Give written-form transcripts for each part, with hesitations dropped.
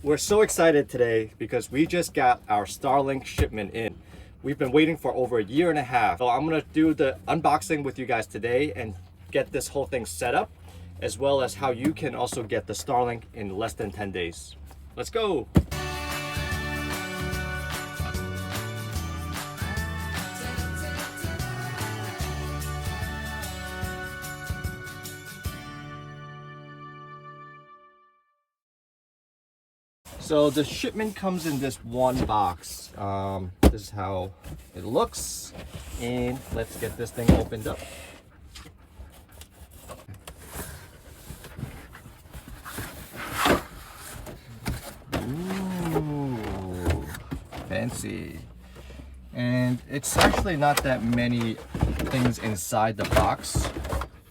We're so excited today because we just got our Starlink shipment in. We've been waiting for over a year and a half. So I'm gonna do the unboxing with you guys today and get this whole thing set up, as well as how you can also get the Starlink in less than 10 days. Let's go. So the shipment comes in this one box. This is how it looks. And let's get this thing opened up. Ooh, fancy. And it's actually not that many things inside the box.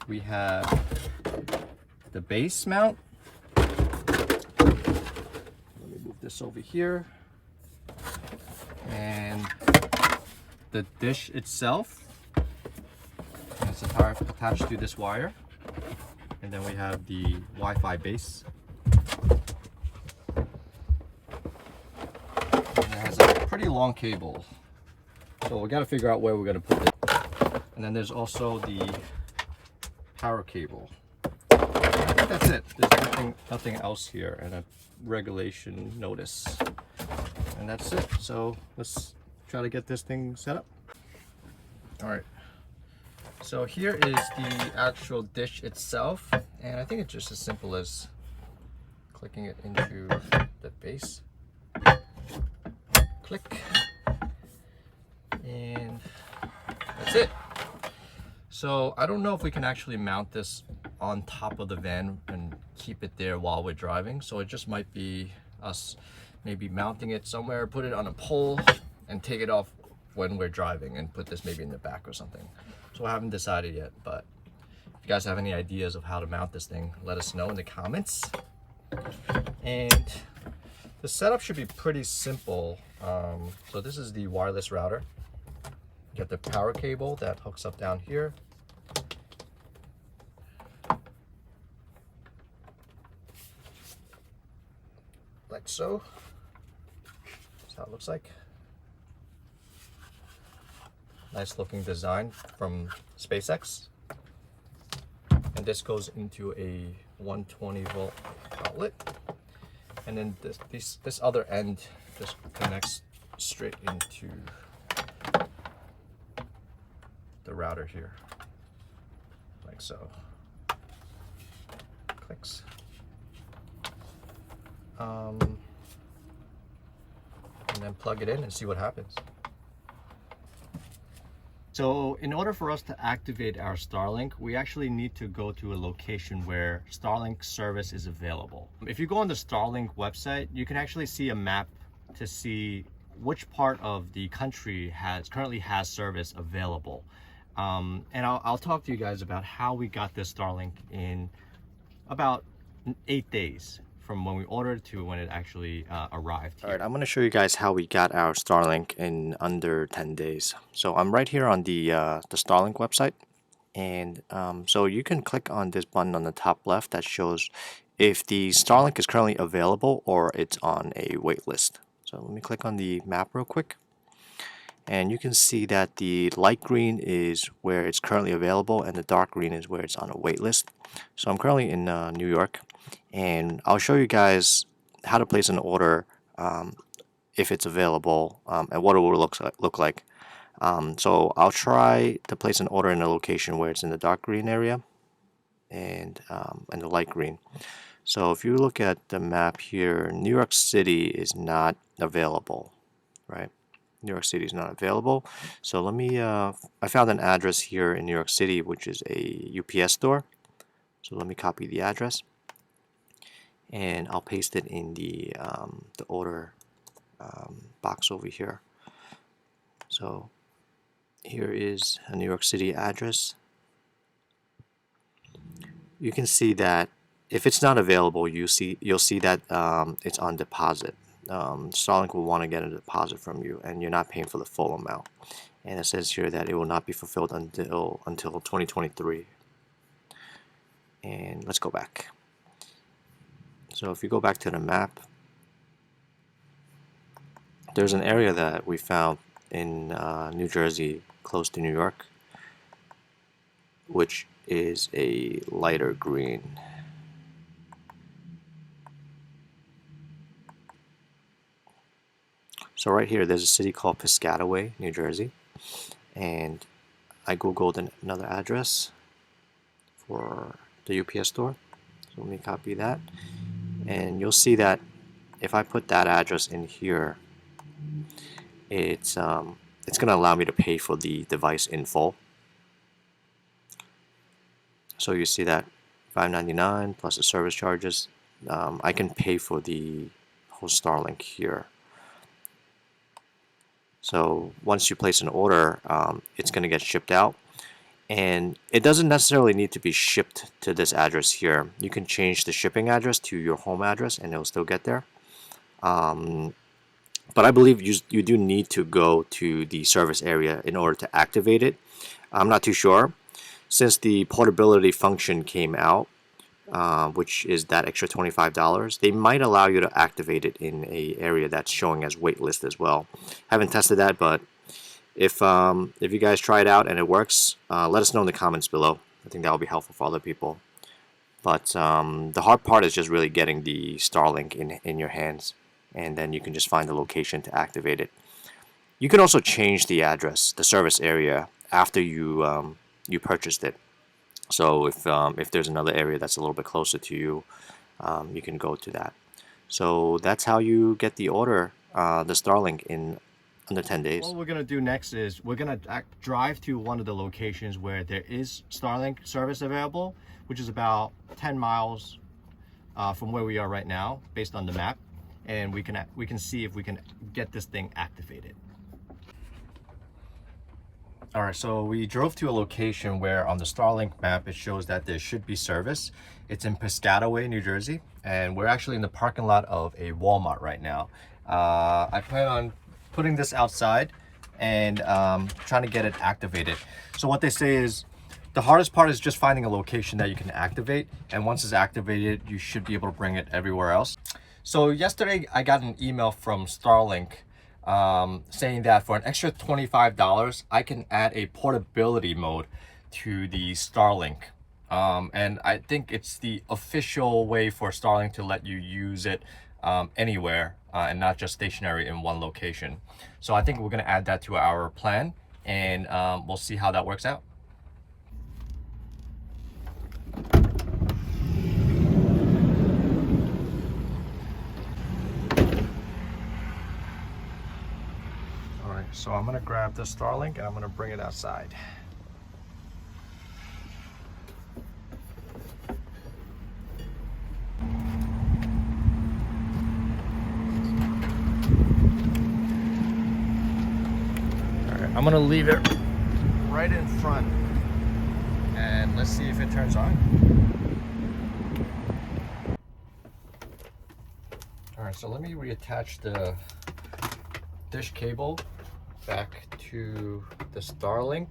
We have the base mount. This over here, and the dish itself. It's attached to this wire, and then we have the Wi-Fi base. And it has a pretty long cable, so we got to figure out where we're going to put it. And then there's also the power cable. I think that's it. There's nothing else here, and a regulation notice, and that's it. So let's try to get this thing set up. All right, so here is the actual dish itself, and I think it's just as simple as clicking it into the base. Click, and that's it. So I don't know if we can actually mount this on top of the van and keep it there while we're driving. So it just might be us maybe mounting it somewhere, put it on a pole and take it off when we're driving and put this maybe in the back or something. So I haven't decided yet, but if you guys have any ideas of how to mount this thing, let us know in the comments. And the setup should be pretty simple. So this is the wireless router. You get the power cable that hooks up down here. Like so. That's how it looks like. Nice looking design from SpaceX. And this goes into a 120 volt outlet. And then this other end just connects straight into the router here. Like so. Clicks. And then plug it in and see what happens. So in order for us to activate our Starlink, we actually need to go to a location where Starlink service is available. If you go on the Starlink website, you can actually see a map to see which part of the country currently has service available. And I'll talk to you guys about how we got this Starlink in about 8 days. From when we ordered to when it actually arrived. All right, I'm going to show you guys how we got our Starlink in under 10 days. So I'm right here on the Starlink website, and so you can click on this button on the top left that shows if the Starlink is currently available or it's on a wait list. So let me click on the map real quick, and you can see that the light green is where it's currently available and the dark green is where it's on a wait list. So I'm currently in New York, and I'll show you guys how to place an order if it's available and what it will look like. So I'll try to place an order in a location where it's in the dark green area and the light green. So if you look at the map here, New York City is not available, right? New York City is not available. So let me, I found an address here in New York City, which is a UPS store. So let me copy the address, and I'll paste it in the order box over here. So here is a New York City address. You can see that if it's not available, you'll see that it's on deposit. Starlink will want to get a deposit from you, and you're not paying for the full amount. And it says here that it will not be fulfilled until 2023. And let's go back. So if you go back to the map, There's an area that we found in New Jersey, close to New York, which is a lighter green. So right here, there's a city called Piscataway, New Jersey, and I googled another address for the UPS store. So let me copy that, and you'll see that if I put that address in here, it's going to allow me to pay for the device in full. So you see that $5.99 plus the service charges. I can pay for the whole Starlink here. So once you place an order, it's going to get shipped out, and it doesn't necessarily need to be shipped to this address here. You can change the shipping address to your home address and it'll still get there. But I believe you do need to go to the service area in order to activate it. I'm not too sure. Since the portability function came out, which is that extra $25, they might allow you to activate it in an area that's showing as waitlist as well. Haven't tested that, but if you guys try it out and it works, let us know in the comments below. I think that will be helpful for other people. But the hard part is just really getting the Starlink in your hands, and then you can just find the location to activate it. You can also change the address, the service area, after you purchased it. So if there's another area that's a little bit closer to you, you can go to that. So that's how you get the order, the Starlink, in under 10 days. What we're gonna do next is we're gonna drive to one of the locations where there is Starlink service available, which is about 10 miles from where we are right now, based on the map, and we can see if we can get this thing activated. All right, so we drove to a location where on the Starlink map it shows that there should be service. It's in Piscataway, New Jersey, and we're actually in the parking lot of a Walmart right now. I plan on putting this outside and trying to get it activated. So what they say is the hardest part is just finding a location that you can activate, and once it's activated, you should be able to bring it everywhere else. So yesterday I got an email from Starlink saying that for an extra $25, I can add a portability mode to the Starlink. And I think it's the official way for Starlink to let you use it anywhere and not just stationary in one location. So I think we're going to add that to our plan, and we'll see how that works out. So I'm gonna grab the Starlink and I'm gonna bring it outside. Alright, I'm gonna leave it right in front and let's see if it turns on. Alright, so let me reattach the dish cable back to the Starlink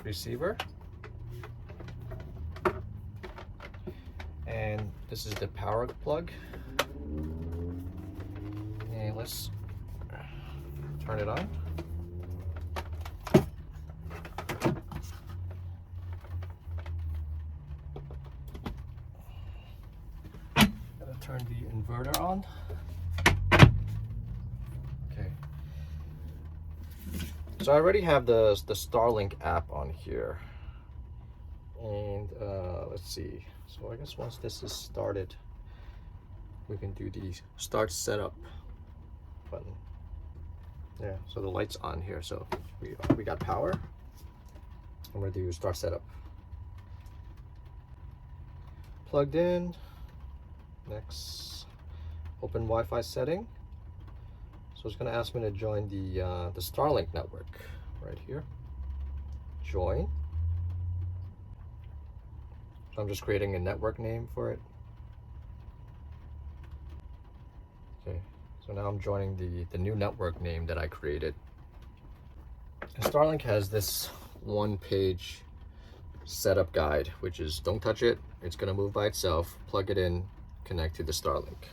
receiver, and this is the power plug, and let's turn it on. Gotta turn the inverter on. So I already have the Starlink app on here, and let's see. So I guess once this is started, we can do the start setup button. Yeah, so the light's on here, so we got power. I'm gonna do start setup. Plugged in. Next, open Wi-Fi setting. So it's going to ask me to join the Starlink network right here. Join. So I'm just creating a network name for it. Okay, so now I'm joining the new network name that I created. And Starlink has this one-page setup guide, which is don't touch it, it's going to move by itself, plug it in, connect to the Starlink.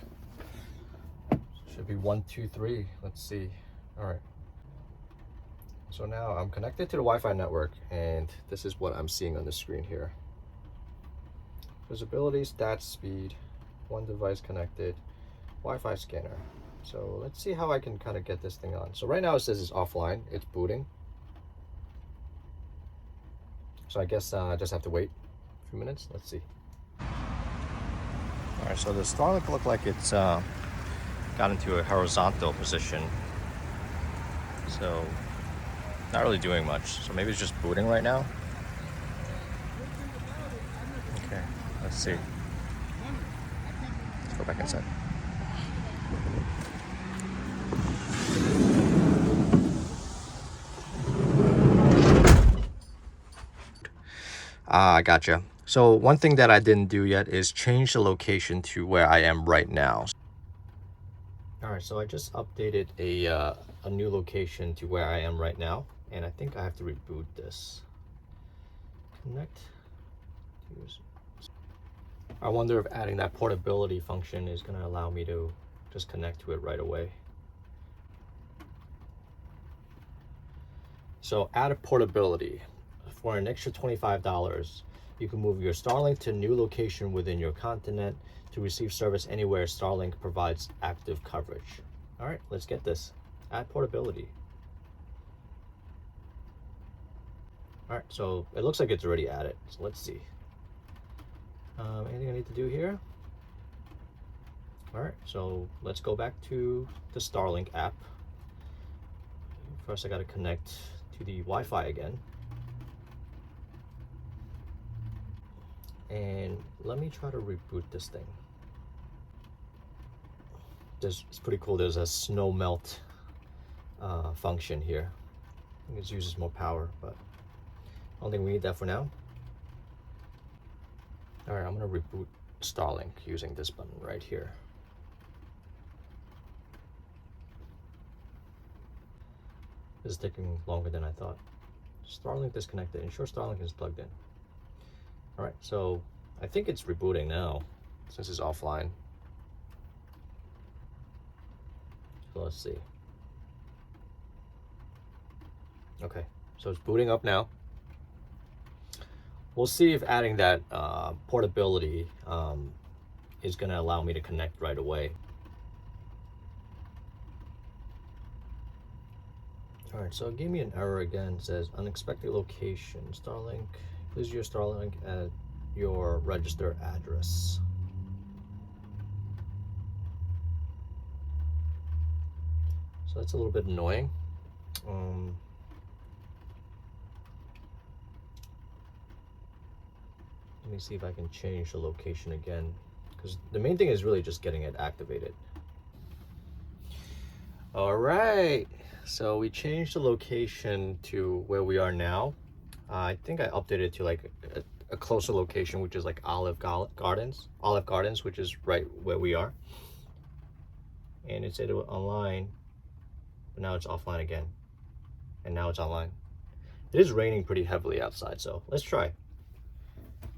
Should be 1, 2, 3. Let's see. All right. So now I'm connected to the Wi-Fi network, and this is what I'm seeing on the screen here. Visibility, stats, speed, one device connected, Wi-Fi scanner. So let's see how I can kind of get this thing on. So right now it says it's offline, it's booting. So I guess I just have to wait a few minutes. Let's see. All right, so the Starlink looked like it's got into a horizontal position. So not really doing much. So maybe it's just booting right now. Okay, let's see. Let's go back inside. I gotcha. So one thing that I didn't do yet is change the location to where I am right now. All right, so I just updated a new location to where I am right now, and I think I have to reboot this. Connect. I wonder if adding that portability function is going to allow me to just connect to it right away. So add a portability. For an extra $25, you can move your Starlink to a new location within your continent to receive service anywhere Starlink provides active coverage. All right, let's get this. Add portability. All right, so it looks like it's already added. So let's see. Anything I need to do here? All right, so let's go back to the Starlink app. First, I got to connect to the Wi-Fi again. And let me try to reboot this thing. It's pretty cool. There's a snow melt function here. I think it uses more power, but I don't think we need that for now. All right, I'm gonna reboot Starlink using this button right here. This is taking longer than I thought. Starlink disconnected. Ensure Starlink is plugged in. All right, so I think it's rebooting now since it's offline. So let's see. Okay, so it's booting up now. We'll see if adding that portability is going to allow me to connect right away. All right, so it gave me an error again. It says unexpected location. Starlink, please use Starlink at your register address. So that's a little bit annoying. Let me see if I can change the location again, because the main thing is really just getting it activated. All right, so we changed the location to where we are now. I think I updated it to like a closer location, which is like Olive Gardens, which is right where we are. And it said it was online, but now it's offline again. And now it's online. It is raining pretty heavily outside, so let's try.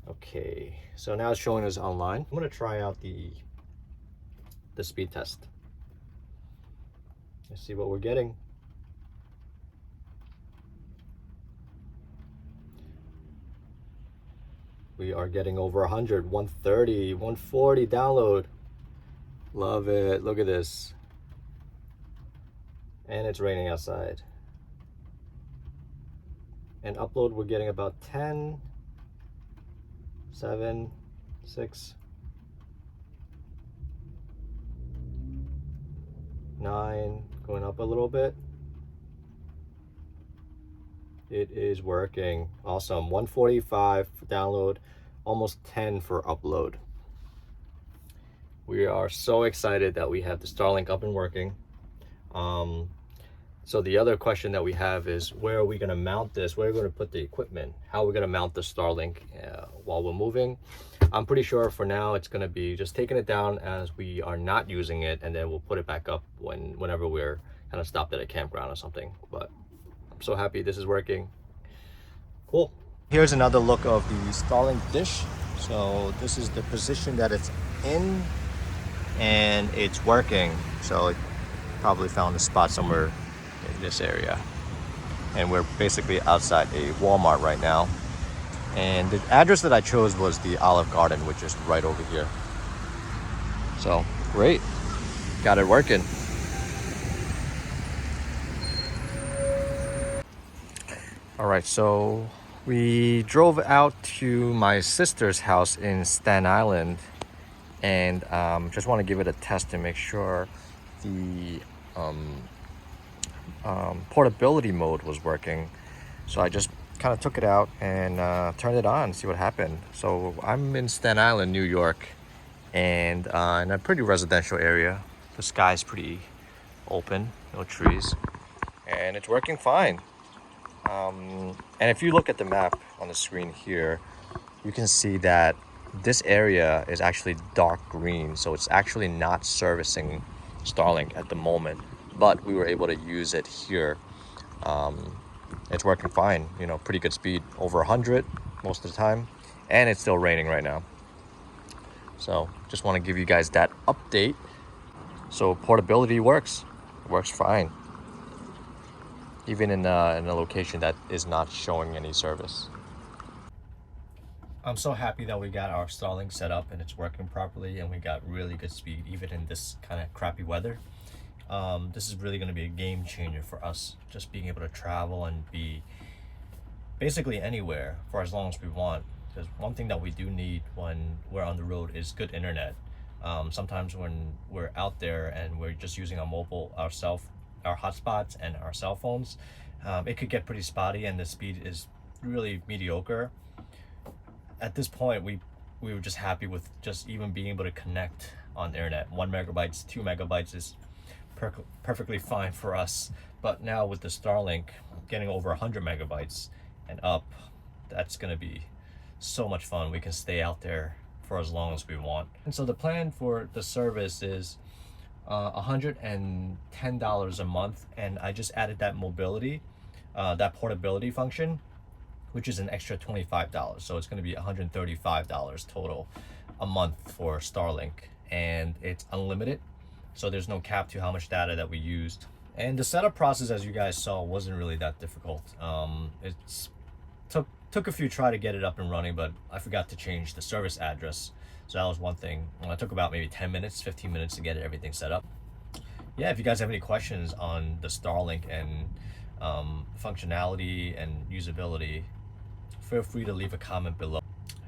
Okay, so now it's showing us online. I'm gonna try out the speed test. Let's see what we're getting. We are getting over 100, 130, 140 download. Love it, look at this. And it's raining outside. And upload, we're getting about 10, 7, 6, 9, going up a little bit. It is working. Awesome. 145 for download, almost 10 for upload. We are so excited that we have the Starlink up and working. So the other question that we have is, where are we going to mount this? Where are we going to put the equipment? How are we going to mount the Starlink while we're moving? I'm pretty sure for now it's going to be just taking it down as we are not using it, and then we'll put it back up whenever we're kind of stopped at a campground or something. But I'm so happy this is working. Cool. Here's another look of the Starlink dish. So this is the position that it's in. and it's working. So it probably found a spot somewhere in this area. And we're basically outside a Walmart right now. And the address that I chose was the Olive Garden, which is right over here. So great, got it working. All right, so we drove out to my sister's house in Staten Island, and just want to give it a test to make sure the portability mode was working. So I just kind of took it out and turned it on, see what happened. So I'm in Staten Island, New York, and in a pretty residential area. The sky's pretty open, no trees, and it's working fine. And if you look at the map on the screen here, you can see that this area is actually dark green, so it's actually not servicing Starlink at the moment, but we were able to use it here. It's working fine, you know, pretty good speed, over 100 most of the time, and it's still raining right now. So just want to give you guys that update. So portability works, it works fine, even in a location that is not showing any service. I'm so happy that we got our Starlink set up and it's working properly, and we got really good speed even in this kind of crappy weather. This is really going to be a game changer for us, just being able to travel and be basically anywhere for as long as we want. Because one thing that we do need when we're on the road is good internet. Sometimes when we're out there and we're just using our mobile, our hotspots and our cell phones, it could get pretty spotty and the speed is really mediocre. At this point, we were just happy with just even being able to connect on the internet. 1 megabytes, 2 megabytes is perfectly fine for us. But now with the Starlink getting over 100 megabytes and up, that's going to be so much fun. We can stay out there for as long as we want. And so the plan for the service is $110 a month, and I just added that mobility, that portability function, which is an extra $25. So it's going to be $135 total a month for Starlink, and it's unlimited. So there's no cap to how much data that we used. And the setup process, as you guys saw, wasn't really that difficult. It's took a few try to get it up and running, but I forgot to change the service address. So that was one thing. It took about maybe 10 minutes, 15 minutes to get everything set up. Yeah, if you guys have any questions on the Starlink and functionality and usability, feel free to leave a comment below.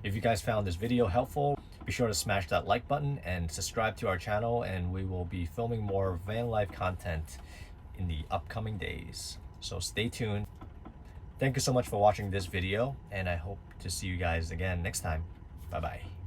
If you guys found this video helpful, be sure to smash that like button and subscribe to our channel, and we will be filming more van life content in the upcoming days. So stay tuned. Thank you so much for watching this video, and I hope to see you guys again next time. Bye bye.